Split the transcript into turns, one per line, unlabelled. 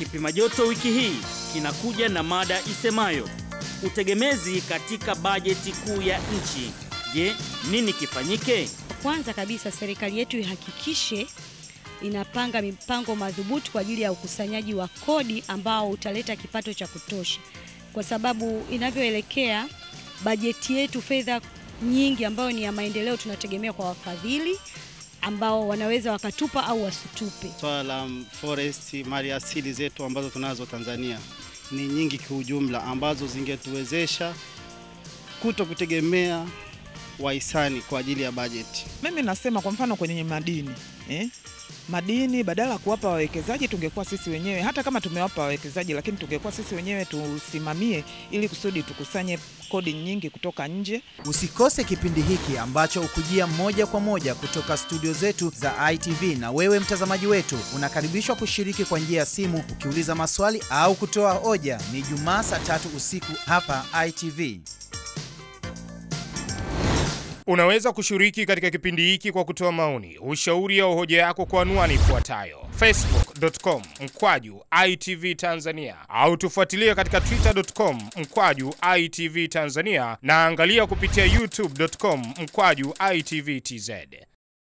Kipima joto wiki hii kinakuja na mada isemayo utegemezi katika bajeti kuu ya nchi. Je, nini kifanyike?
Kwanza kabisa serikali yetu ihakikishe inapanga mipango madhubuti kwa ajili ya ukusanyaji wa kodi ambao utaleta kipato cha kutosha. Kwa sababu inavyoelekea bajeti yetu, fedha nyingi ambayo ni ya maendeleo tunategemea kwa wafadhili ambao wanaweza wakatupa au wasitupe.
Swala la forest, mali asili zetu ambazo tunazo Tanzania ni nyingi kiujumla, ambazo zingetuwezesha kutegemea wahisani kwa ajili ya bajeti.
Mimi nasema kwa mfano kwenye madini, madini badala kuwapa wawekezaji tungekuwa sisi wenyewe, hata kama tumewapa wawekezaji lakini tungekuwa sisi wenyewe tusimamie ili kusudi tukusanye kodi nyingi kutoka nje.
Usikose kipindi hiki ambacho ukujia moja kwa moja kutoka studio zetu za ITV, na wewe mtazamaji wetu unakaribishwa kushiriki kwa njia ya simu ukiuliza maswali au kutoa hoja. Ni Jumaa saa 3 usiku hapa ITV.
Unaweza kushiriki katika kipindi hiki kwa kutoa maoni, ushauri au hoja yako kwa anwani ifuatayo: facebook.com/ITV Tanzania, au tufuatilie katika twitter.com/ITV Tanzania, na angalia kupitia youtube.com/ITV TZ.